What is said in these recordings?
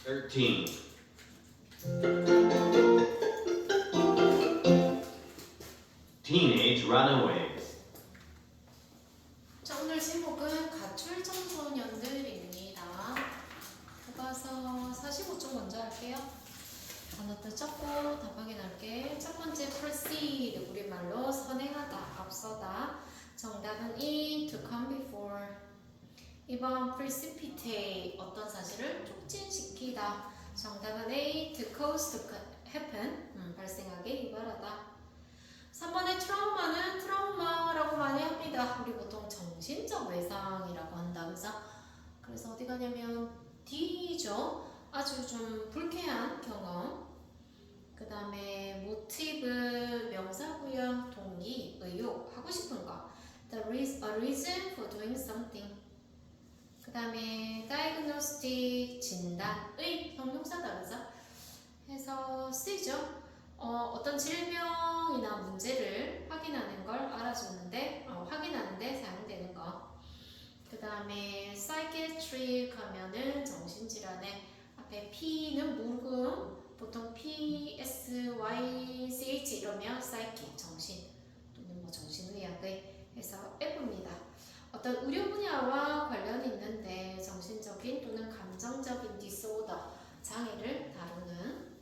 13. Teenage runaways. 자, 오늘 제목은 가출 청소년들입니다. 교과서 45쪽 먼저 할게요. 단어도 적고 답하게 나올게. 첫 번째 proceed, 우리말로 선행하다, 앞서다. 정답은 E, to come before. 2번 precipitate, 어떤 사실을 촉진시키다. 정답은 A, to cause to happen, 발생하게 유발하다. 3번의 트라우마는 트라우마라고 많이 합니다. 우리 보통 정신적 외상이라고 한다. 그래서 어디 가냐면 D죠. 아주 좀 불쾌한 경험. 그 다음에 모티브, 명사구역, 동기, 의욕, 하고 싶은 거. A reason for doing something. 그 다음에 diagnostic, 진단의 형용사다. 그죠? 해서 C죠. 어떤 질병이나 문제를 확인하는 걸 알아주는데, 확인하는데 사용되는 거. 그 다음에 psychiatric 하면은 정신질환에 앞에 P는 물금, 보통 PSYCH 이러면 psychic, 정신 또는 뭐 정신의학의 해서 F입니다. 어떤 의료 분야와 관련이 있는데 정신적인 또는 감정적인 disorder, 장애를 다루는.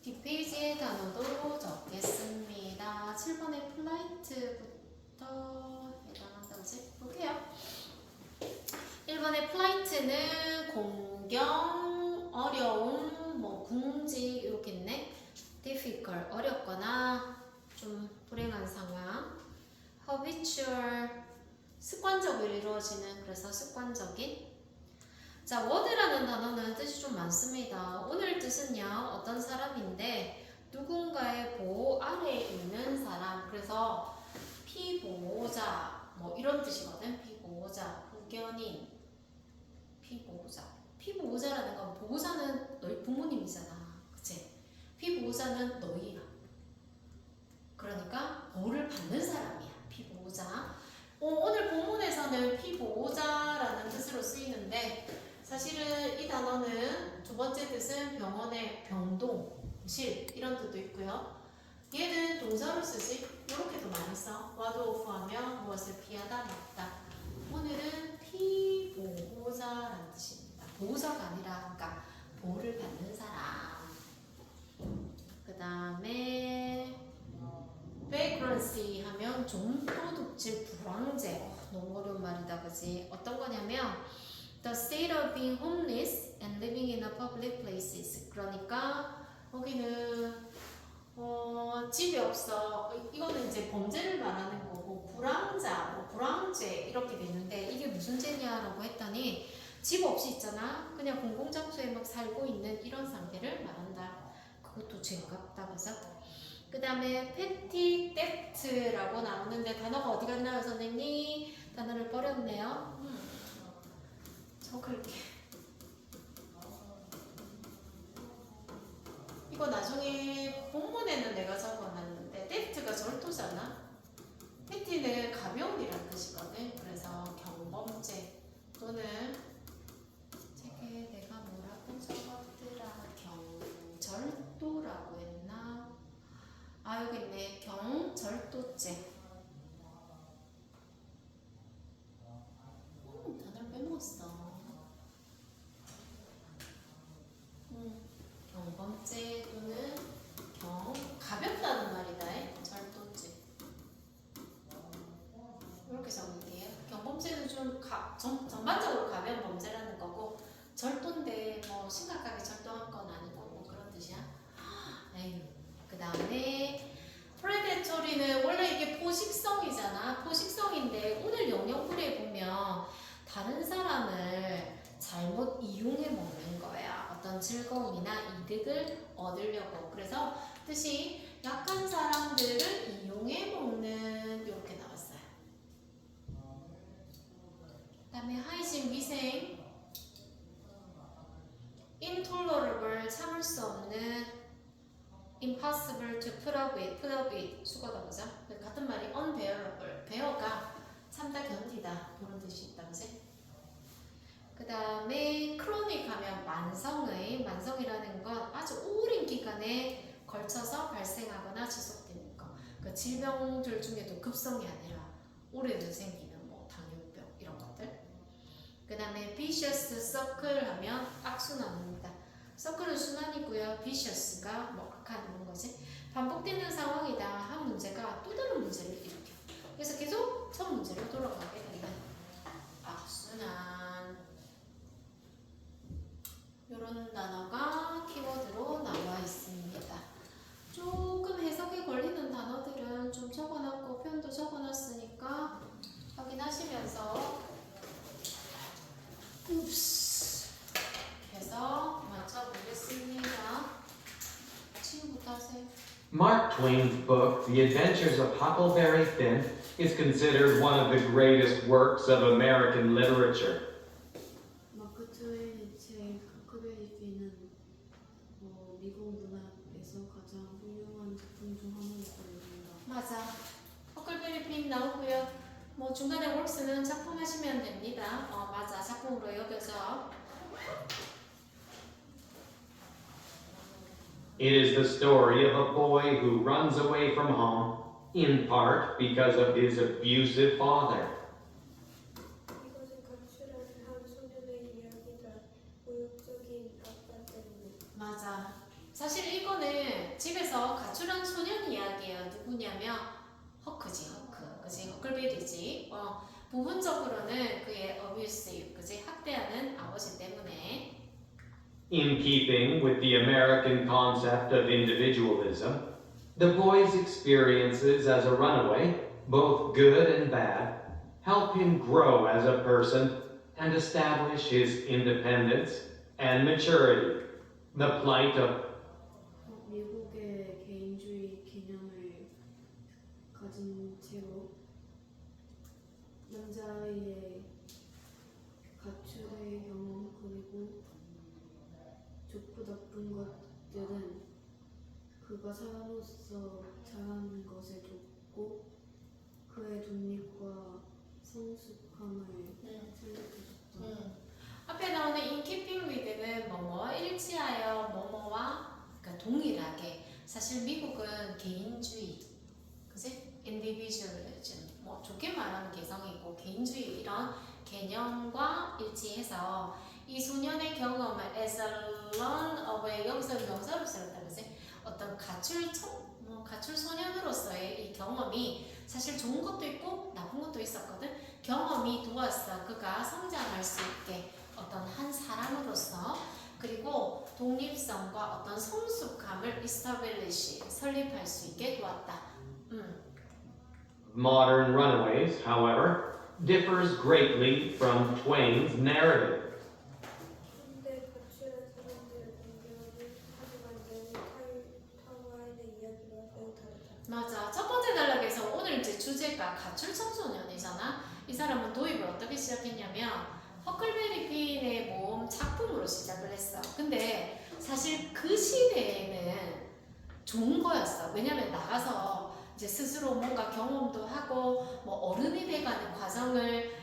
뒷페이지의 단어도 적겠습니다. 7번의 플라이트부터 해당한다지 볼게요. 1번의 플라이트는 공경, 어려움, 뭐 궁지 이렇게 있네. difficult, 어렵거나 좀 불행한 상황. habitual, 습관적으로 이루어지는, 그래서 습관적인. 자, word라는 단어는 뜻이 좀 많습니다. 오늘 뜻은요, 어떤 사람인데 누군가의 보호 아래에 있는 사람. 그래서 피보호자, 뭐 이런 뜻이거든. 피보호자, 후견인, 피보호자. 피보호자라는 건 보호자는 너희 부모님이잖아. 그치? 피보호자는 너희야. 그러니까 보호를 받는 사람이야. 피보호자. 오늘 본문에서는 피보호자라는 뜻으로 쓰이는데 사실은 이 단어는 두 번째 뜻은 병원의 병동실 이런 뜻도 있고요. 얘는 동사로 쓰지. 이렇게도 많이 써. ward off 하면 무엇을 피하다, 막다. 오늘은 피보호자라는 뜻입니다. 보호자가 아니라 그러니까 보호를 받는 사람. 그 다음에 vagrancy 하면 좀도둑질, 불황제. 너무 어려운 말이다, 그지? 어떤 거냐면 the state of being homeless and living in a public places. 그러니까 거기는 집이 없어. 이거는 이제 범죄를 말하는 거고 불황자, 뭐 불황죄 이렇게 되는데 이게 무슨 죄냐라고 했더니 집 없이 있잖아. 그냥 공공장소에 막 살고 있는 이런 상태를 말한다. 그것도 죄값다, 그죠? 그 다음에 petty theft라고 나오는데 단어가 어디 갔나요, 선생님? 단어를 버렸네요. 적을게. 이거 나중에 본문에는 내가 적어놨는데 theft가 절도잖아. petty는 가벼운이라는 뜻이거든. 그래서 경범죄 또는 책에 내가 뭐라고 적었더라. 경절도라고 했나? 아, 여기 있네. 경절도죄. 단어를 빼먹었어. 경범죄 또는 가볍다는 말이다. 절도죄. 이렇게 적을게요. 경범죄는 좀 전반적으로 가벼운 범죄라는 거고 절도인데 뭐 심각하게 절도한 건 아니고 뭐 그런 뜻이야. 에휴. 그 다음에 프레데토리는 원래 이게 포식성이잖아. 포식성인데 오늘 영역불에 보면 다른 사람을 잘못 이용해 먹는 거야. 어떤 즐거움이나 이득을 얻으려고. 그래서 뜻이 약한 사람들을 이용해 먹는 이렇게 나왔어요. 그 다음에 하이진, 위생, intolerable, 참을 수 없는, impossible to put up with, 수거다 보자. 같은 말이 unbearable, bear가 참다 견디다 그런 뜻이 있다, 그지? 그 다음에 크로닉 하면 만성이라는 건 아주 오랜 기간에 걸쳐서 발생하거나 지속되는 거. 그 질병들 중에도 급성이 아니라 오래도 생기는 뭐 당뇨병 이런 것들. 그 다음에 vicious circle 하면 악순환입니다. 서클은 순환이고요. vicious가 뭐 악한 거지. 반복되는 상황이다 한 문제가 또 다른 문제를 일으켜. 그래서 계속 첫 문제로 돌아가게 되는 악순환. 이런 단어가 키워드로 나와 있습니다. 조금 해석에 걸리는 단어들은 좀 적어놨고 표현도 적어놨으니까 확인하시면서 해서 맞춰보겠습니다. 친구부터 하세요. Mark Twain's book, The Adventures of Huckleberry Finn, is considered one of the greatest works of American literature. 마크 트웨인의 책 허클베리 핀은 미국 문학에서 가장 훌륭한 작품 중 하나라고 합니다. 맞아. 허클베리 핀 나오고요. 뭐 중간에 월스는 작품 하시면 됩니다. 맞아. 작품으로 여겨져. It is the story of a boy who runs away from home, in part because of his abusive father. 이것은 가출한 한 소년의 이야기다. 모욕적인 아빠 때문에. 맞아. 사실 이거는 집에서 가출한 소년 이야기예요. 누구냐면 허크지, 허크. 그지? 허클베리지. 부분적으로는 그의 abusive, 그지? 학대하는 아버지 때문에. In keeping with the American concept of individualism, the boy's experiences as a runaway, both good and bad, help him grow as a person and establish his independence and maturity. The plight of 미국의 개인주의 개념을 가진 채로 남자의 가출의 경험 그리고 좋고 나쁜 것들은 그가 사람으로서 자라는 것에 돕고 그의 독립과 성숙함을 살려주셨다. 앞에 나오는 in keeping with는 뭐뭐와 일치하여 뭐뭐와 그러니까 동일하게. 사실 미국은 개인주의, 그지? individualism, 뭐 좋게 말하면 개성이고 개인주의 이런 개념과 일치해서 이 소년의 경험을 as a runaway, 여기서 명사로 쓰였다, 그지? 어떤 가출 소년으로서의 이 경험이 사실 좋은 것도 있고 나쁜 것도 있었거든. 경험이 도왔어. 그가 성장할 수 있게 어떤 한 사람으로서. 그리고 독립성과 어떤 성숙함을 establish, 설립할 수 있게 도왔다. modern runaways, however, differs greatly from Twain's narrative. 현대 가출한 사람들을 공개하는 하지만 내용 타와인의 이야기와 매우 다르다. 맞아. 첫 번째 단락에서 오늘 이제 주제가 가출 청소년이잖아. 이 사람은 도입을 어떻게 시작했냐면 허클베리 핀의 모험 작품으로 시작을 했어. 근데 사실 그 시대에는 좋은 거였어. 왜냐면 나가서 이제 스스로 뭔가 경험도 하고 뭐 어른이 돼가는 과정을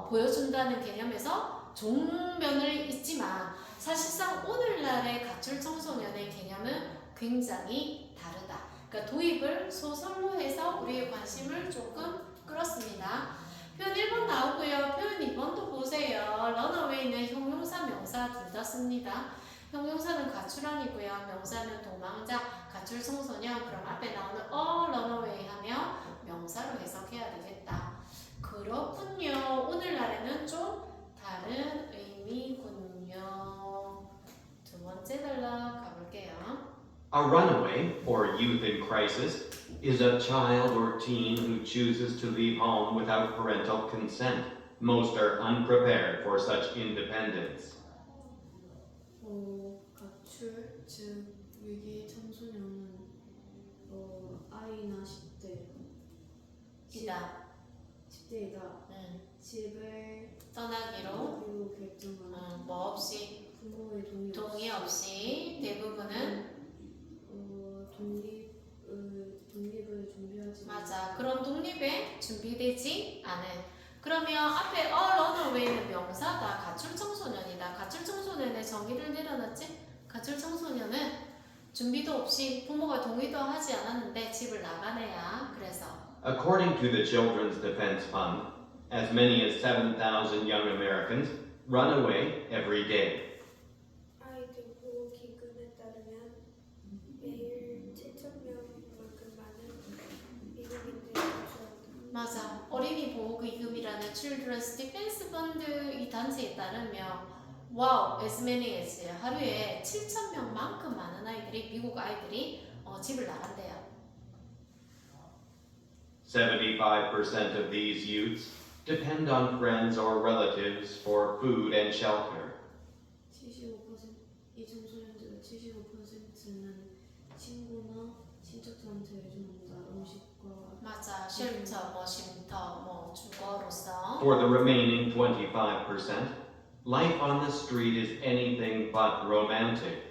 보여준다는 개념에서 좋은 면을 있지만 사실상 오늘날의 가출 청소년의 개념은 굉장히 다르다. 그러니까 도입을 소설로 해서 우리의 관심을 조금 끌었습니다. 표현 1번 나오고요. 표현 2번도 보세요. runaway는 형용사, 명사 둘 다 씁니다. 형용사는 가출한이고요. 명사는 도망자, 가출 청소년. 그럼 앞에 나오는 runaway 하면 명사로 해석해야 되겠다. 그렇군요. 오늘날에는 좀 다른 의미군요. 두 번째 단락 가볼게요. A runaway, or youth in crisis, is a child or teen who chooses to leave home without parental consent. Most are unprepared for such independence. 가출, 즉 위기 청소년은 아이나 10대이다. 집을 떠나기로 결정하는 뭐 없이 부모의 동의 없이 대부분은 독립을 준비하지 맞아. 그런 독립에 준비되지 않은 그러면 앞에 a runaway는 명사다. 가출 청소년이다. 가출 청소년의 정의를 내려놨지? 가출 청소년은 준비도 없이 부모가 동의도 하지 않았는데 집을 나간 애야. 그래서 According to the Children's Defense Fund, as many as 7,000 young Americans run away every day. 아이들 보호 기금에 따르면 매일 7,000명만큼 많은 미국인들이 가출한다. 맞아. 어린이 보호기금이라는 Children's Defense Fund 이 단체에 따르면 와우, as many as 하루에 7,000명만큼 많은 아이들이 미국 아이들이 집을 나간대요. 75% of these youths depend on friends or relatives for food and shelter. 75%이 청소년들 75%는 친구나 친척들한테 해준다. 음식과 맞아. 쉘터, 뭐 쉼터, 뭐 주거로서. For the remaining 25%, life on the street is anything but romantic.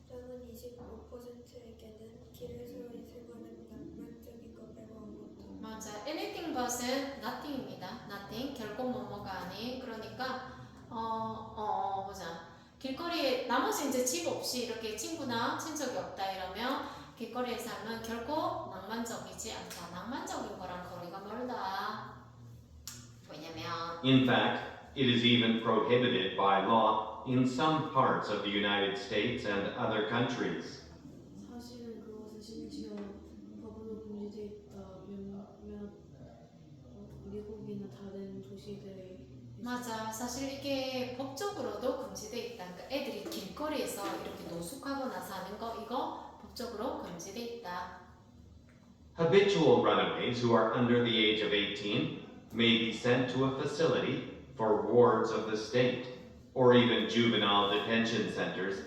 남은 25%에게는 길에서의 생활은 낭만적인 것 빼고 아무것도 맞아. anything but은 nothing입니다. nothing. 결코 뭐뭐가 아닌. 그러니까 보자. 길거리에 나머지 이제 집 없이 이렇게 친구나 친척이 없다 이러면 길거리의 삶은 결코 낭만적이지 않다. 낭만적인 거랑 거리가 멀다. 왜냐면 In fact, it is even prohibited by law in some parts of the United States and other countries. 사실은 그것은 심지어 법으로 금지돼 있다. 몇몇 미국이나 다른 도시들에 맞아. 사실 이게 법적으로도 금지돼 있다. 그러니까 애들이 길거리에서 이렇게 노숙하거나 사는 거 이거 법적으로 금지돼 있다. Habitual runaways who are under the age of 18 may be sent to a facility for wards of the state, or even juvenile detention centers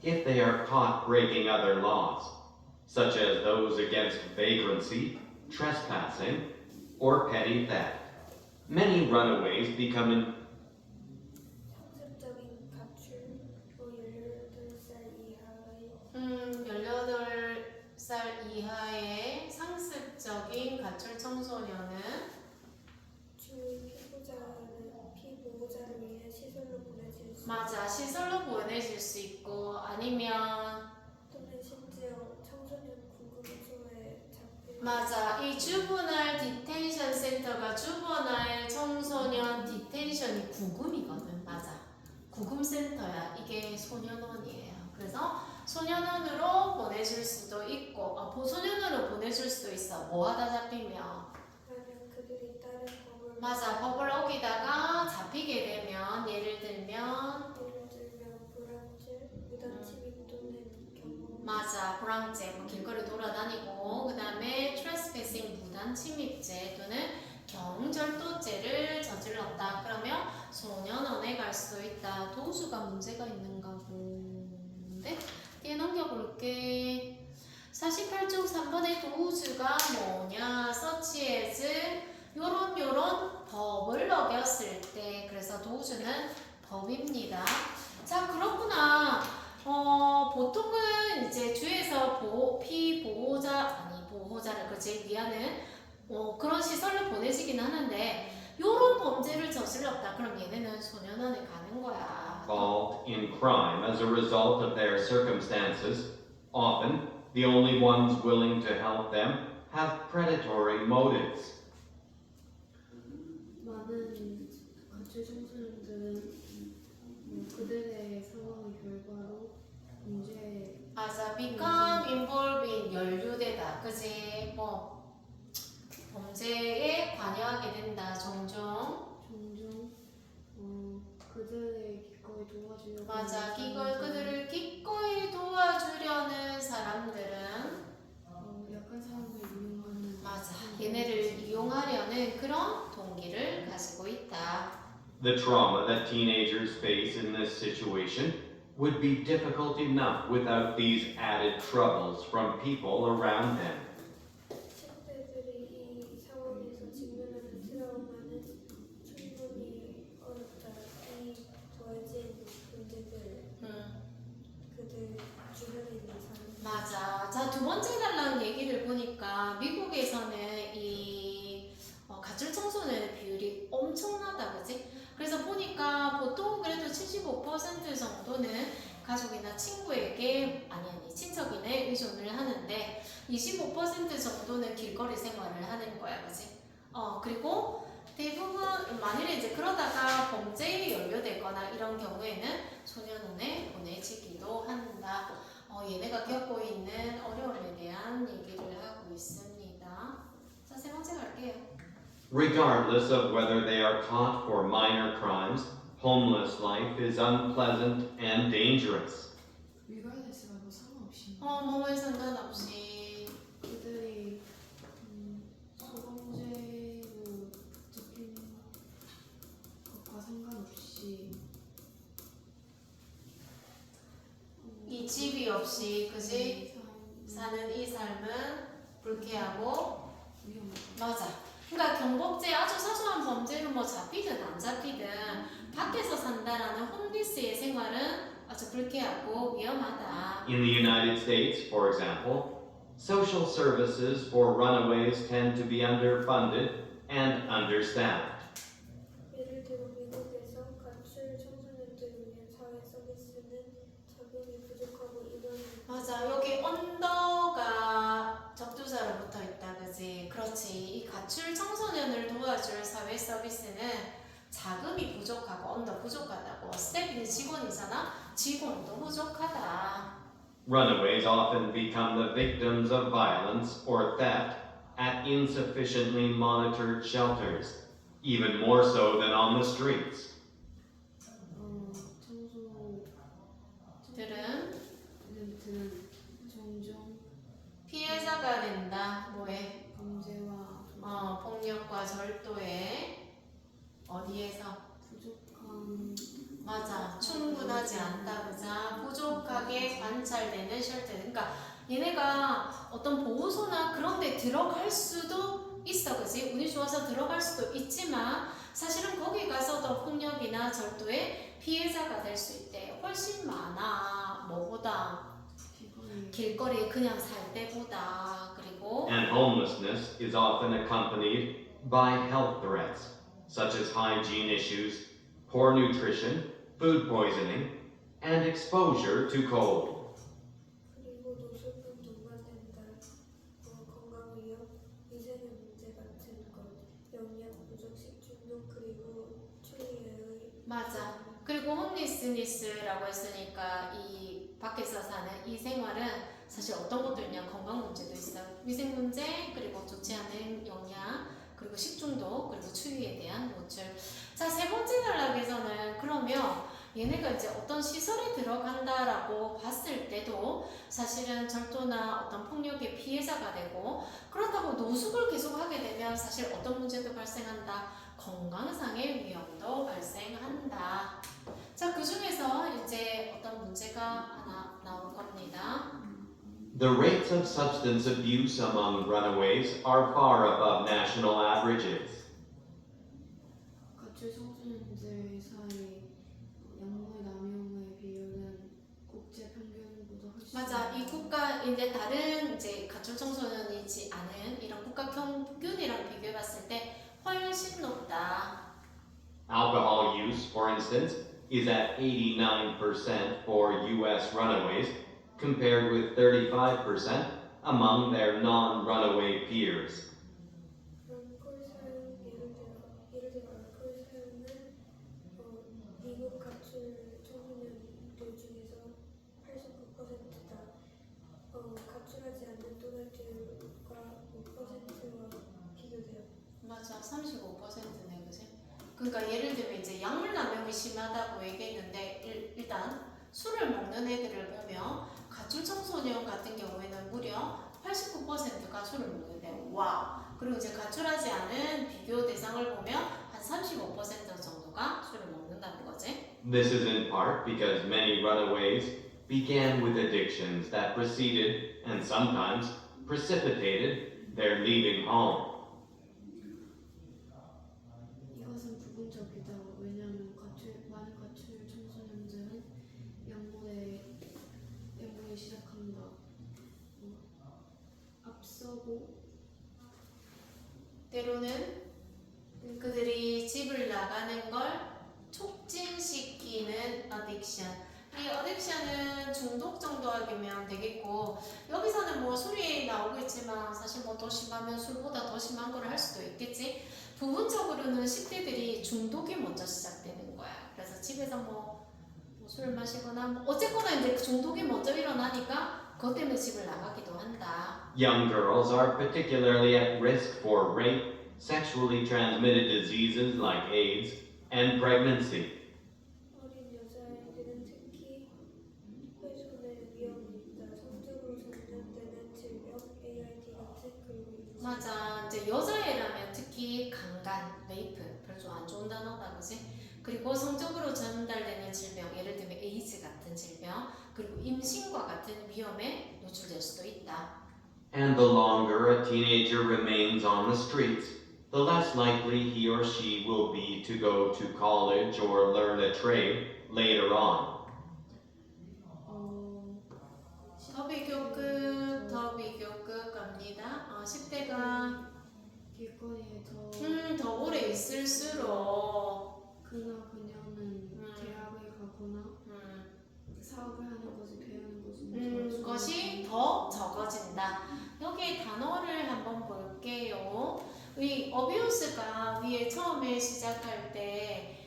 if they are caught breaking other laws, such as those against vagrancy, trespassing, or petty theft. Many runaways become 상습적인 가출, 18살 이하의 18살 이하의 상습적인 가출 청소년은 주 피보호자를 위해 시설로 보내질 수 맞아. 시설로 보내질 수 있고 아니면 또는 심지어 청소년 구금소에 잡힐 맞아. 이 주브나일 디텐션 센터가 주브나일 청소년 디텐션이 구금이거든. 맞아. 구금 센터야. 이게 소년원이에요. 그래서 소년원으로 보내줄 수도 있고 보소년원으로 보내줄 수도 있어. 뭐하다 잡히면 만약 그들이 다른 법을 맞아. 법을 어기다가 잡히게 되면 예를 들면 불안죄, 무단침입 또는 경고 맞아. 불황죄, 뭐 길거리 돌아다니고 그 다음에 trespassing 무단 침입죄 또는 경절도죄를 저질렀다. 그러면 소년원에 갈 수도 있다. 도수가 문제가 있는가 본데 뒤에 넘겨볼게. 48쪽 3번의 도수가 뭐냐? such as 요런 법을 어겼을 때 그래서 도수는 법입니다. 자 그렇구나. 보통은 이제 주에서 보호자를 그치 위하는 그런 시설로 보내지긴 하는데 요런 범죄를 저질렀다. 그럼 얘네는 소년원에 가는 거야. involved in crime as a result of their circumstances. Often, the only ones willing to help them have predatory motives. 많은 가출 청소년들은 그들의 상황의 결과로 문제에 맞아. become involved in 연루되다. 그치? 뭐 범죄에 관여하게 된다. 종종 그들의 기꺼이 도와주려고 맞아. 하는 사람들은 그들을 기꺼이 도와주려는 사람들은 약한 사람을 이용하는 맞아. 얘네를 이용하려는 그런 동기를 가지고 있다. The trauma that teenagers face in this situation would be difficult enough without these added troubles from people around them. 10대들이 이 상황에서 직면하는 트라우마는 충분히 어렵다. 이 더해진 문제들 그들 주변에 있는 사람들 맞아. 자, 두 번째 달랑 얘기를 보니까 미국에서는 이 가출 청소년 비율이 엄청 15% 정도는 가족이나 친구에게 아니 친척인에 의존을 하는데 25% 정도는 길거리 생활을 하는 거야, 그지? 그리고 대부분 만일에 이제 그러다가 범죄에 연루되거나 이런 경우에는 소년원에 보내지기도 한다. 얘네가 겪고 있는 어려움에 대한 얘기를 하고 있습니다. 자, 세 번째 갈게요. Regardless of whether they are caught for minor crimes, homeless life is unpleasant and dangerous. regardless라고 상관없이 뭐에 상관없이 그들이 소범죄로 잡힌 것과 상관없이 이 집이 없이 그지? 사는 이 삶은 불쾌하고 위험하다. 맞아. 그러니까 경범죄 아주 사소한 범죄로 뭐 잡히든 안 잡히든 밖에서 산다라는 홈리스의 생활은 아주 불쾌하고 위험하다. In the United States, for example, social services for runaways tend to be underfunded and understaffed. 예를 들어 미국에서 가출 청소년들을 위한 사회 서비스는 자금이 부족하고 인원이 맞아. 여기 언더가 적두사로 붙어 있다, 그지? 그렇지. 이 가출 청소년을 도와줄 사회 서비스는 자금이 부족하고 언더 부족하다고. 스텝이 직원이잖아. 직원도 부족하다. Runaways often become the victims of violence or theft at insufficiently monitored shelters, even more so than on the streets. 청소년들은 종종 피해자가 된다. 뭐에? 범죄와 폭력과 절도에 어디에서? 부족한 맞아. 충분하지 않다. 그자? 부족하게 관찰되는 쉘터. 그러니까 얘네가 어떤 보호소나 그런 데 들어갈 수도 있어. 그지? 운이 좋아서 들어갈 수도 있지만 사실은 거기 가서도 폭력이나 절도의 피해자가 될 수 있대. 훨씬 많아. 뭐보다? 비건이 길거리에 그냥 살 때보다. 그리고 And homelessness is often accompanied by health threats, such as hygiene issues, poor nutrition, food poisoning, and exposure to cold. 그리고 노숙은 동반된다. 건강 위협, 위생의 문제 같은 것, 영양 부족, 식중독 그리고 추위의 맞아. 그리고 홈리스니스라고 했으니까 이 밖에서 사는 이 생활은 사실 어떤 것도 있냐 건강 문제도 있어. 위생 문제 그리고 좋지 않은 영양 그리고 식중독 그리고 추위에 대한 노출. 자, 세 번째 단락에서는 그러면 얘네가 이제 어떤 시설에 들어간다라고 봤을 때도 사실은 절도나 어떤 폭력의 피해자가 되고 그렇다고 노숙을 계속 하게 되면 사실 어떤 문제도 발생한다. 건강상의 위험도 발생한다. 자, 그 중에서 이제 어떤 문제가 하나 나올 겁니다. The rates of substance abuse among runaways are far above national averages. 가출 청소년들 사이 약물 남용의 비율은 국제 평균보다 훨씬 맞아. 이 국가 이제 다른 이제 가출 청소년이지 않은 이런 국가 평균이랑 비교해 봤을 때 훨씬 높다. Alcohol use, for instance, is at 89% for U.S. runaways, compared with 35% among their non-runaway peers. 알코올 사용 예를 들어 알코올 사용은 미국 가출 청소년들 중에서 89%다. 가출하지 않는 또래들과 5%와 비교돼요. 맞아. 35%네. 그지? 그러니까 예를 들면 이제 약물 남용이 심하다고 얘기했는데 일단 술을 먹는 애들을 보면 가출 청소년 같은 경우에는 무려 89%가 술을 먹는데 와우. 그리고 이제 가출하지 않은 비교 대상을 보면 한 35% 정도가 술을 먹는다는 거지. This is in part because many runaways began with addictions that preceded and sometimes precipitated their leaving home. 이것은 부분적이다. 왜냐하면 많은 가출 청소년들은 약물에 시작한다. 앞서고 때로는 그들이 집을 나가는 걸 촉진시키는 D는 addiction. 이 addiction은 중독 정도 하면 되겠고 여기서는 뭐 술이 나오겠지만 사실 뭐 더 심하면 술보다 더 심한 걸 할 수도 있겠지. 부분적으로는 10대들이 중독이 먼저 시작되는 거야. 그래서 집에서 뭐 술을 마시거나 뭐 어쨌거나 이제 중독이 먼저 일어나니까 그것 때문에 집을 나가기도 한다. Young girls are particularly at risk for rape, sexually transmitted diseases like AIDS, and pregnancy. 어린 여자아이들은 특히 훼손의 위험이 있다. 성적으로 전염되는 질병, AID 같은 그리고 임신. 맞아. 이제 여자애라면 특히 강간, 레이프 별로 안 좋은 단어다, 그지? 그리고 성적으로 전달되는 질병, 예를 들면 에이즈 같은 질병, 그리고 임신과 같은 위험에 노출될 수도 있다. And the longer a teenager remains on the streets, the less likely he or she will be to go to college or learn a trade later on. 더 비교급 갑니다. 10대가 길거리에 더 오래 있을수록 그나 그녀는 대학을 가거나 사업을 하는 것을 배우는 것이 더 적어진다. 여기 단어를 한번 볼게요. 이 abuse가 위에 처음에 시작할 때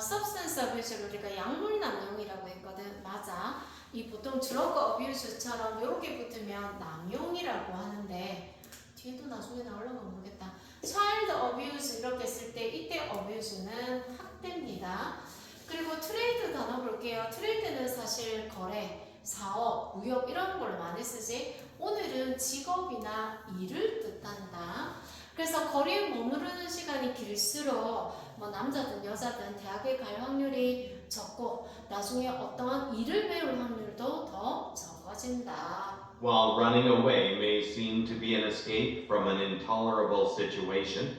substance abuse를 우리가 약물 남용이라고 했거든. 맞아. 이 보통 drug abuse처럼 이렇게 붙으면 남용이라고 하는데 뒤에도 나중에 나올런가 모르겠다. child abuse 이렇게 쓸 때 이때 abuse는 학대입니다. 그리고 트레이드 단어 볼게요. 트레이드는 사실 거래, 사업, 무역 이런 걸 많이 쓰지. 오늘은 직업이나 일을 뜻한다. 그래서 거리에 머무르는 시간이 길수록 뭐 남자든 여자든 대학에 갈 확률이 적고 나중에 어떠한 일을 배울 확률도 더 적어진다. While running away may seem to be an escape from an intolerable situation,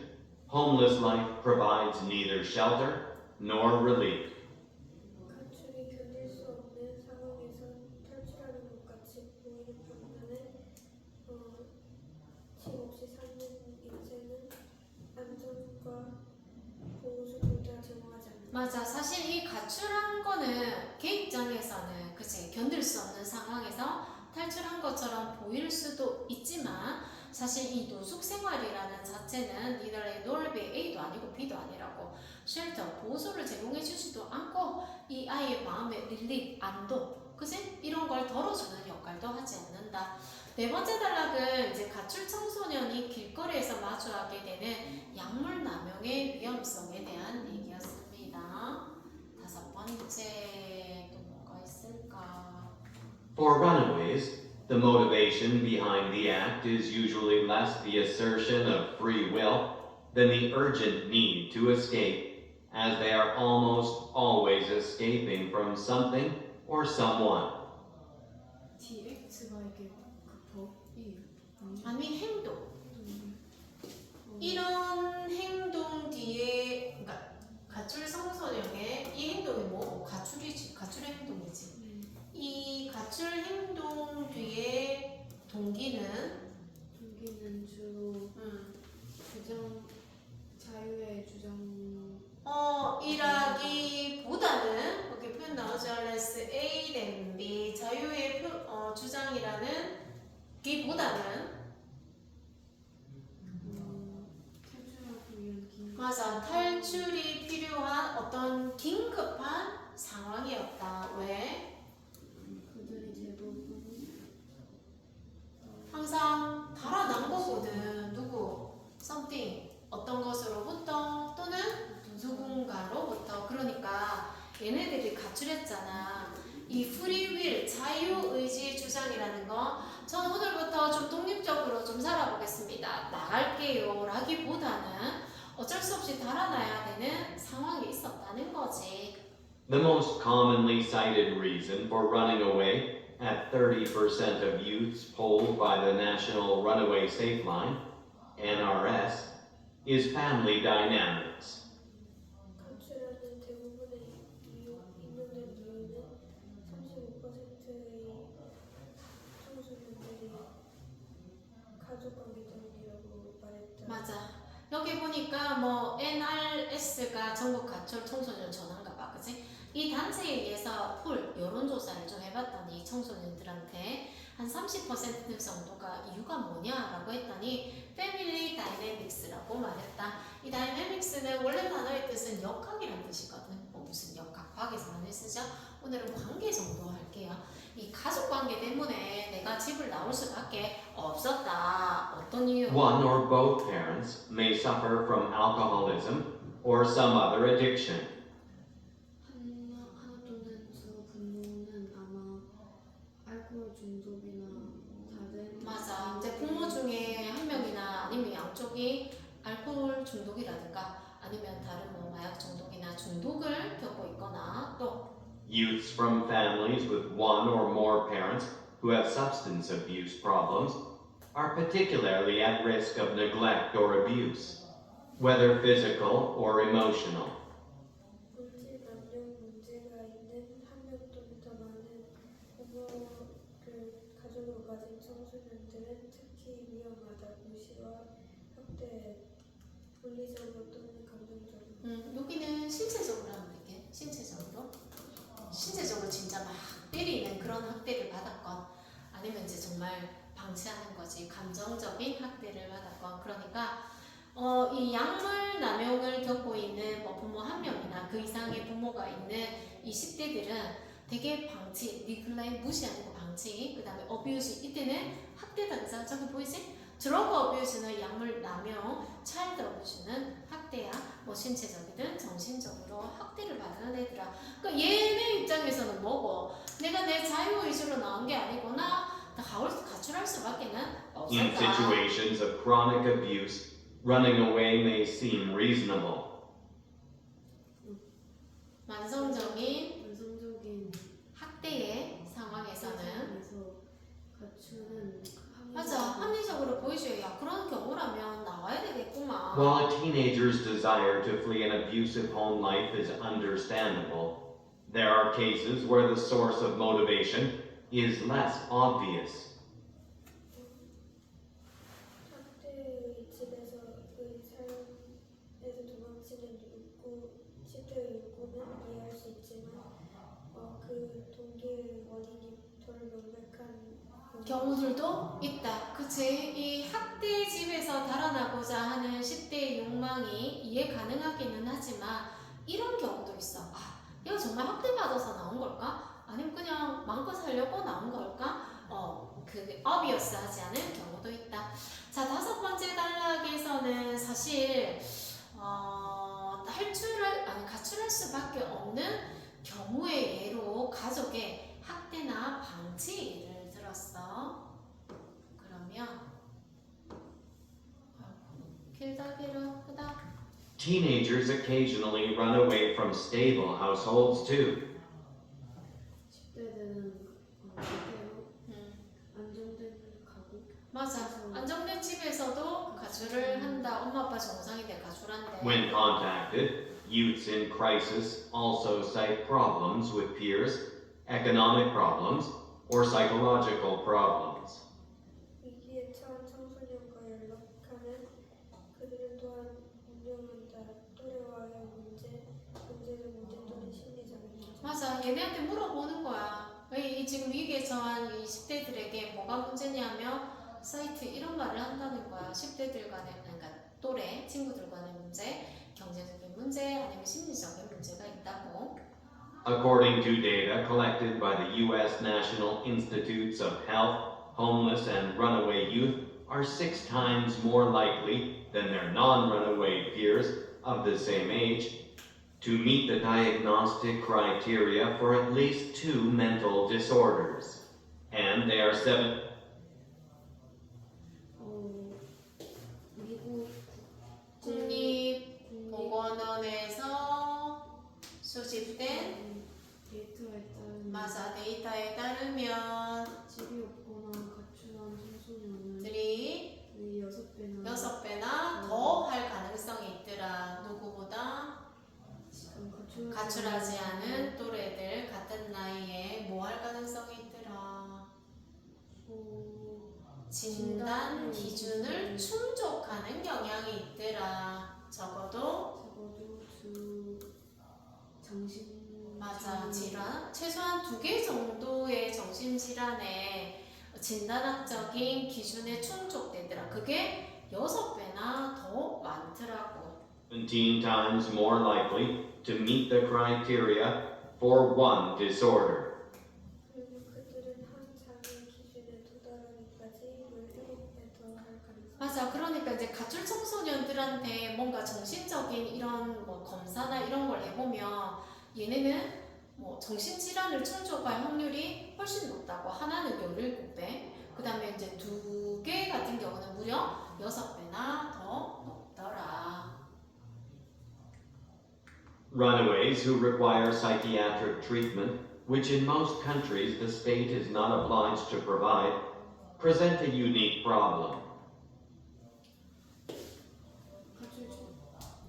homeless life provides neither shelter nor relief. 가출이 견딜 수 없는 상황에서 탈출하는 것 같이 보이는 반면에 집 없이 사는 인생은 안정과 보호수 둘 다 제공하지 않는다. 맞아. 사실 이 가출한 거는 걔 입장에서는 그치 견딜 수 없는 상황에서 탈출한 것처럼 보일 수도 있지만 사실 이 노숙 생활이라는 자체는 니들의 nor be A도 아니고 B도 아니라고 쉘터, 보호소를 제공해 주지도 않고 이 아이의 마음의 릴립, 안도 그치? 이런 걸 덜어주는 역할도 하지 않는다. 네 번째 단락은 이제 가출 청소년이 길거리에서 마주하게 되는 약물 남용의 위험성에 대한 얘기였습니다. 다섯 번째 또 뭐가 있을까? For runaways, the motivation behind the act is usually less the assertion of free will than the urgent need to escape, as they are almost always escaping from something or someone. DX가 이게 그 법이에요? 아니 행동. 이런 행동 뒤에 그러니까 가출 청소년의 이 행동이 뭐 가출이지. 가출의 행동이지. 이 가출 행동 뒤에 동기는 주로 주장 자유의 주장 이라기보다는 여기 표현 나오죠. less A than B 자유의 주장이라는 기보다는 탈출하기 위한 긴 맞아 탈출이 필요한 어떤 긴급한 상황이었다. 왜? 그들이 대부분 항상 달아난 거거든. 누구? something 어떤 것으로부터 또는 누군가로부터. 그러니까 얘네들이 가출했잖아. 이 free will 자유의지 주장이라는 거 전 오늘부터 좀 독립적으로 좀 살아보겠습니다. 나갈게요 라기보다는 어쩔 수 없이 달아나야 되는 상황이 있었다는 거지. The most commonly cited reason for running away at 30% of youths polled by the National Runaway Safe Line, NRS, is family dynamics. 가출하는 대부분의 인용된 이유는 35%의 청소년들이 가족 관계 때문이라고 말했다. 맞아. 여기 보니까 뭐 NRS가 전국 가출 청소년 전화인가 봐. 그치? 거지. 이 단체에 의해서 폴 여론조사를 좀 해봤더니 청소년들한테 한 30% 정도가 이유가 뭐냐라고 했더니 패밀리 다이내믹스라고 말했다. 이 다이내믹스는 원래 단어의 뜻은 역학이라는 뜻이거든. 뭐 무슨 역학, 과학에서 많이 쓰죠. 오늘은 관계 정도 할게요. 이 가족 관계 때문에 내가 집을 나올 수밖에 없었다. 어떤 이유? One or both parents may suffer from alcoholism or some other addiction. 하나 또는 두 부모는 아마 알코올 중독이나 다른 맞아. 이제 부모 중에 한 명이나 아니면 양쪽이 알코올 중독이라든가 아니면 다른 뭐 마약 중독이나 중독을 겪고 있거나 또 Youths from families with one or more parents who have substance abuse problems are particularly at risk of neglect or abuse, whether physical or emotional. 본질 남용 문제가 있는 한 명 또는 더 많은 부모를 가족으로 가진 청소년들은 특히 위험하다. 무시와 학대, 물리적으로 또는 감정적으로. 여기는 신체적으로 하면 되게 신체적으로 진짜 막 때리는 그런 학대를 받았건 아니면 이제 정말 방치하는 거지 감정적인 학대를 받았건 그러니까 이 약물 남용을 겪고 있는 뭐 부모 한 명이나 그 이상의 부모가 있는 이 10대들은 되게 방치, neglect 무시 아니고 방치, 그 다음에 abuse 이때는 학대 당사 저기 보이지? 드러그 어뷰즈는 약물 남용, 차일드 어뷰즈는 학대야. 뭐 신체적이든 정신적으로 학대를 받는 애들아. 그러니까 얘네 입장에서는 뭐고? 내가 내 자유 의지로 나온 게 아니구나. 가출할 수밖에는 In 없었다. situations of chronic abuse, running away may seem reasonable. 만성적인 원성적인 학대의 상황에서는 상황에서 가출은 맞아 합리적으로 보이줘야 야 그런 경우라면 나와야 되겠구만. While a teenager's desire to flee an abusive home life is understandable, there are cases where the source of motivation is less obvious. 학대의 집에서의 삶에서 도망치는 10대의 욕구는 이해할 수 있지만 그 동기의 원인이 덜 명백한 경우들도 있다. 그치? 이 학대 집에서 달아나고자 하는 10대의 욕망이 이해 가능하기는 하지만 이런 경우도 있어. 아, 얘가 정말 학대받아서 나온 걸까? 아니면 그냥 마음껏 살려고 나온 걸까? 그게 obvious하지 않은 경우도 있다. 자, 5번째 단락에서는 사실 가출할 수밖에 없는 경우의 예로 가족의 학대나 방치를 들었어. 그러면 길다기로 그다. Teenagers occasionally run away from stable households too. 10대들은 때때로 안정된 가구 맞아. 안정된 집에서도 가출을 한다. 엄마 아빠 정상인데 가출한대. When contacted, youths in crisis also cite problems with peers, economic problems, or psychological problems. 위기에 처한 청소년과 연락하면 그들은 또한 운영한다. 또래와의 경제적 문제 또는 심리적인 문제. 맞아. 얘네한테 물어보는 거야. 이 지금 위기에 처한 이 10대들에게 뭐가 문제냐면 사이트 이런 말을 한다는 거야. 10대들 간의 그러니까 또래 친구들 간의 문제, 경제적인 문제 아니면 심리적인 문제가 있다고. According to data collected by the U.S. National Institutes of Health, homeless and runaway youth are 6 times more likely than their non-runaway peers of the same age to meet the diagnostic criteria for at least 2 mental disorders. And they are 미국 국립보건원에서 수집된 데이터에 따르면 맞아 데이터에 따르면 집이 없거나 가출한 청소년은 들이 6배나 6배나 더 할 가능성이 있더라. 누구보다 지금 가출하지 않은 또래들 같은 나이에 뭐 할 가능성이 있더라. 진단 기준을 충족하는 경향이 있더라. 적어도 두 정신 맞아. 질환. 최소한 2개 정도의 정신질환의 진단학적인 기준에 충족되더라. 그게 6배나 더 많더라고. 17 times more likely to meet the criteria for one disorder. 그리고 그들은 한 장애 기준에 도달하기까지 17배 더 할 가능성이 맞아. 그러니까 이제 가출 청소년들한테 뭔가 정신적인 이런 뭐 검사나 이런 걸 해보면 얘네는 뭐 정신질환을 충족할 확률이 훨씬 높다고. 하나는 17배, 그 다음에 이제 2개 같은 경우는 무려 6배나 더 높더라. Runaways who require psychiatric treatment, which in most countries the state is not obliged to provide, present a unique problem.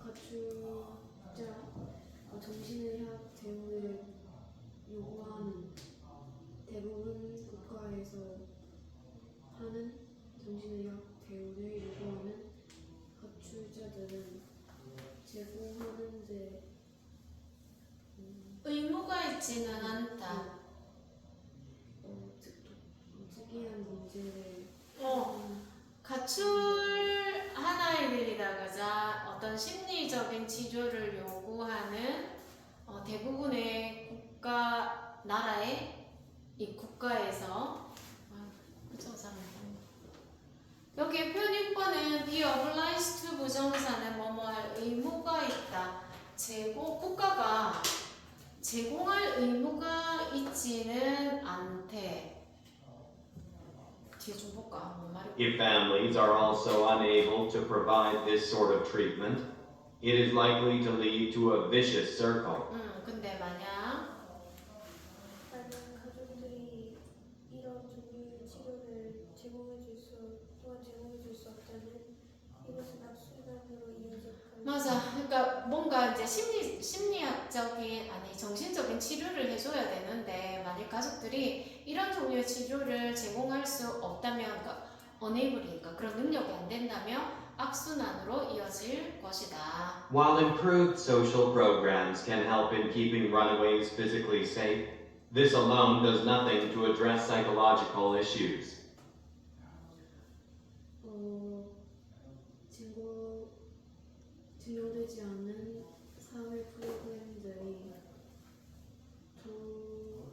가출자 정신의학 대우를 요구하는 대부분 국가에서 하는 정신의학 대우를 요구하는 가출자들은 제공하는데 의무가 있지는 않다. 특이한 문제를 가출한 아이들이다 그자 어떤 심리적인 치료를 요구하는 대부분의 국가 나라의 이 국가에서 여기에 표현 6번은 be obliged to 부정사는 뭐뭐할 의무가 있다. 국가가 제공할 의무가 있지는 않대. 뒤에 좀 볼까? 뭔 말이 If families are also unable to provide this sort of treatment, it is likely to lead to a vicious circle. 근데 만약 가족들이 이런 종류의 치료를 제공해줄 수 없다면 이것은 악순환으로 이어질 가능성이 맞아. 그러니까 뭔가 이제 심리학적인 아니 정신적인 치료를 해줘야 되는데 만약 가족들이 이런 종류의 치료를 제공할 수 없다면 그러니까 unable이니까 그런 능력이 안 된다면 악순환으로 이어질 것이다. While improved social programs can help in keeping runaways physically safe, this alone does nothing to address psychological issues. 증거되지 않은 사회 프로그램들이 도움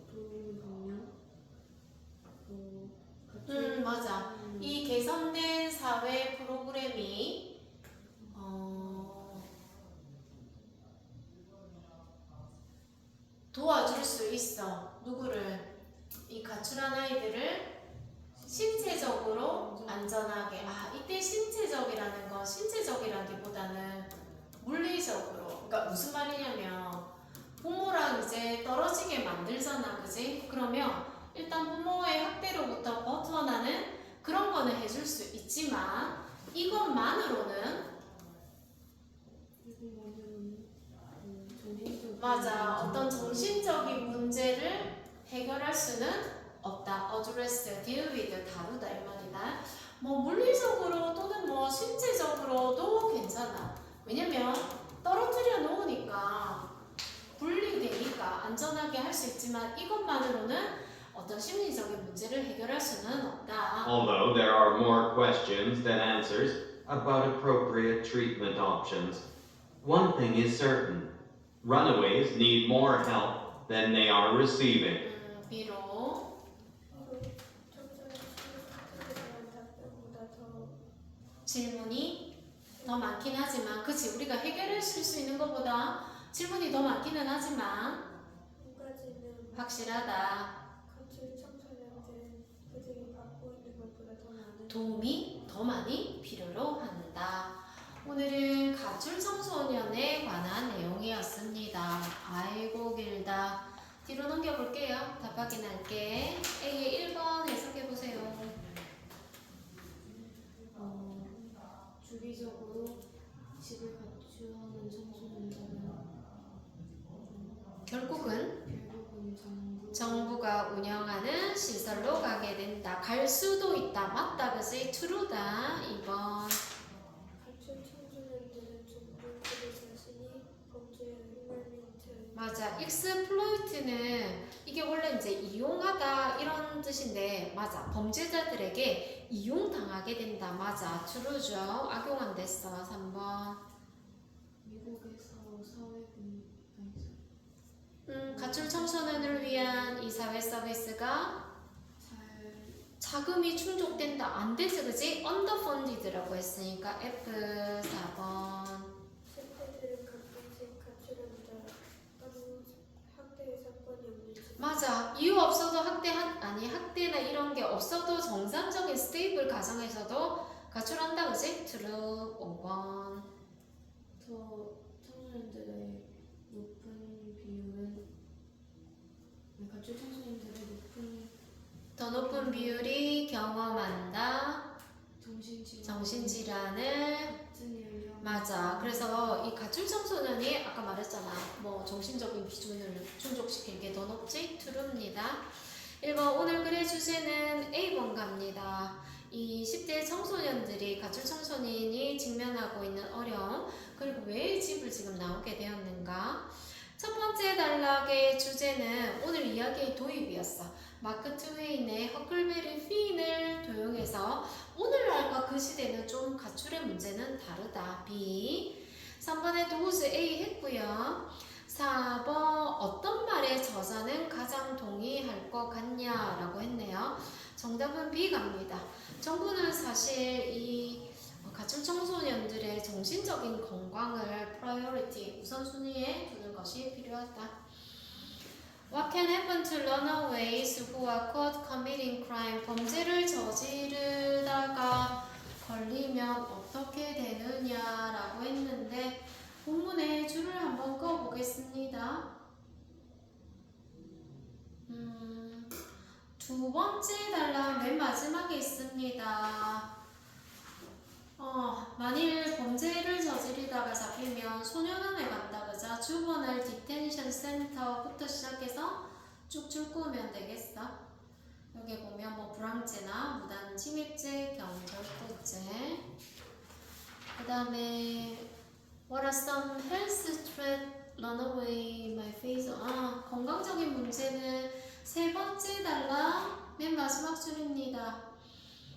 방면 맞아. 이 개선된 사회 프로그램이 도와줄 수 있어. 누구를? 이 가출한 아이들을 신체적으로 안전하게. 이때 신체적이라는 건 신체적이라기보다는 물리적으로. 그러니까 무슨 말이냐면 부모랑 이제 떨어지게 만들잖아, 그지? 그러면 일단 부모의 학대로부터 벗어나는 그런 거는 해줄 수 있지만 이것만으로는 맞아. 어떤 정신적인 문제를 해결할 수는 없다. address, deal with, 다루다 이 말이다. 뭐 물리적으로 또는 뭐 신체적으로도 괜찮아. 왜냐면 떨어뜨려 놓으니까 분리되니까 안전하게 할 수 있지만 이것만으로는 어떤 심리적인 문제를 해결할 수는 없다. Although there are more questions than answers about appropriate treatment options, one thing is certain. Runaways need more help than they are receiving. 비록 청소년 치료 선택에 대한 답변보다 더 질문이 더 많긴 하지만 그치 우리가 해결해 줄 수 있는 것보다 질문이 더 많기는 하지만 한 가지는 확실하다. 가출 청소년들은 그들이 받고 있는 것보다 더 많은 도움이 더 많이 필요로 한다. 오늘은 가출 청소년에 관한 내용이었습니다. 아이고 길다. 뒤로 넘겨볼게요. 답 확인할게. A의 1번 해석해보세요. 주기적으로 집을 가출하는 청소년들은 결국은 결국은 정부가 운영하는 시설로 가게 된다. 갈 수도 있다. 맞다. 그지? true다. 2번. 가출 청소년들은 종종 그들 자신이 범죄에 휘말린 채 맞아. 맞아. exploit는 이게 원래 이제 이용하다 이런 뜻인데 맞아. 범죄자들에게 이용당하게 된다. 맞아. true죠. 악용 안 됐어. 3번. 미국에서 가출 청소년을 위한 이 사회 서비스가 잘 자금이 충족된다. 안 되지, 그지? underfunded라고 했으니까 F 4번. 실패들은 가끔씩 가출한다. 또는 학대의 사건이 없는 집. 맞아. 이유 없어도 학대나 이런 게 없어도 정상적인 스테이블 가정에서도 가출한다, 그지? true 5번. 더 청소년들의 높은 비율은 가출 청소년들의 더 높은 비율이 경험한다. 정신질환을 같은 연령 맞아. 그래서 이 가출 청소년이 아까 말했잖아. 뭐 정신적인 기준을 충족시킬 게 더 높지? true입니다. 1번 오늘 글의 주제는 A번 갑니다. 이 10대 청소년들이 가출 청소년이 직면하고 있는 어려움 그리고 왜 집을 지금 나오게 되었는가? 첫 번째 단락의 주제는 오늘 이야기의 도입이었어. 마크 트웨인의 허클베리 핀을 도용해서 오늘날과 그 시대는 좀 가출의 문제는 다르다. B. 3번에 도우즈 A 했고요. 4번 어떤 말의 저자는 가장 동의할 것 같냐 라고 했네요. 정답은 B 갑니다. 정부는 사실 이 가출 청소년들의 정신적인 건강을 프라이어리티 우선순위에 두는 것이 필요하다. What can happen to runaways who are caught committing crime? 범죄를 저지르다가 걸리면 어떻게 되느냐라고 했는데 본문의 줄을 한번 꺼보겠습니다. 두 번째 단락 맨 마지막에 있습니다. 만일 범죄를 저지르다가 잡히면 소년원에 간다, 그죠? 주버널 디텐션 센터부터 시작해서 쭉 줄거면 되겠어. 여기 보면 뭐 불황죄나 무단 침입죄, 경절도죄. 그 다음에 What are some health threat runaway my face? 건강적인 문제는 세 번째 단락 맨 마지막 줄입니다.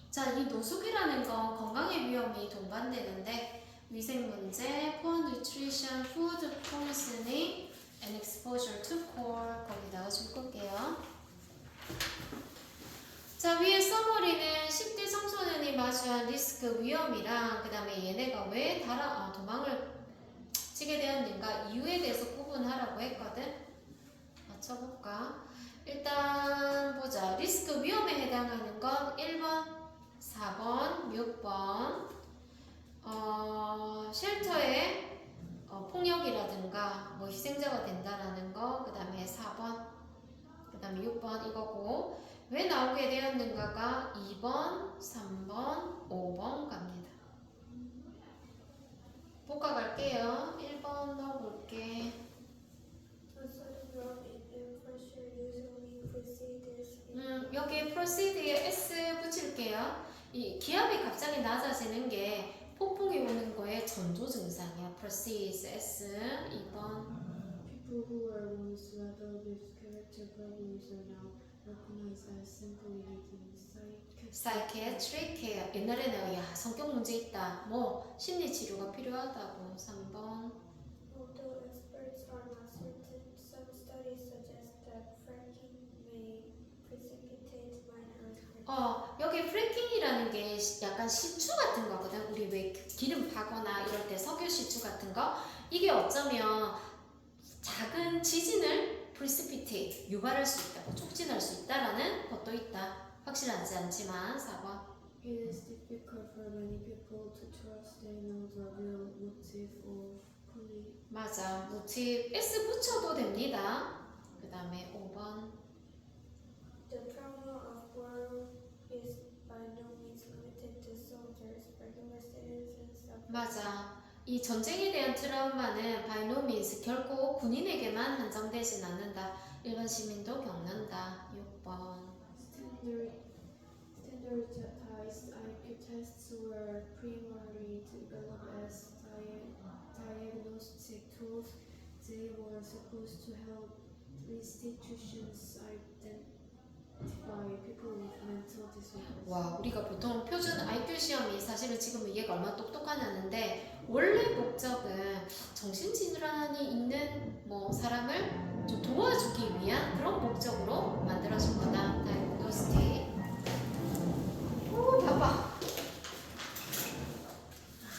자, 이 노숙이라는 건 건강의 위험이 동반되는데 위생 문제, poor nutrition, food poisoning, and exposure to coal 거기다가 줄 거게요. 자, 위에 서머리는 10대 청소년이 마주한 리스크 위험이랑 그 다음에 얘네가 왜 도망을 치게 되었는가 이유에 대해서 구분하라고 했거든. 맞춰볼까? 일단 보자. 리스크 위험에 해당하는 건 1번 4번, 6번 쉘터에 폭력이라든가 뭐 희생자가 된다라는 거, 그 다음에 4번, 그 다음에 6번 이거고 왜 나오게 되었는가가 2번, 3번, 5번 갑니다. 복과 갈게요. 1번 넣어볼게. 여기 proceed에 s 붙일게요. 이 기압이 갑자기 낮아지는 게 폭풍이 오는 거의 전조 증상이야. proceed s 2번. People who were once riddled with character problems are now recognized as simply needing psychiatric care. 옛날에는 야 성격 문제 있다. 뭐 심리 치료가 필요하다고. 3번. Although experts are not certain, some studies suggest that fracking may precipitate minor earthquakes. 여기 프래킹이라는 게 약간 시추 같은 거거든. 우리 왜 기름 파거나 이럴 때 석유 시추 같은 거. 이게 어쩌면 작은 지진을 precipitate, 유발할 수 있다, 촉진할 수 있다라는 것도 있다. 확실하지 않지만 4번. It is difficult for many people to trust they know the real motive of police. 맞아. 모티브 S 붙여도 됩니다. 그 다음에 5번. The trauma of war is by no means limited to soldiers, regular citizens of 맞아. 이 전쟁에 대한 트라우마는 by no means 결코 군인에게만 한정되진 않는다. 일반 시민도 겪는다. 6번. Standardized IQ tests were primarily developed as diagnostic tools. They were supposed goes to help institutions identify people with mental disorders. 와, 우리가 보통 표준 IQ 시험이 사실은 지금 얘가 얼마나 똑똑하냐는데 원래 목적은 정신질환이 있는 뭐 사람을 좀 도와주기 위한 그런 목적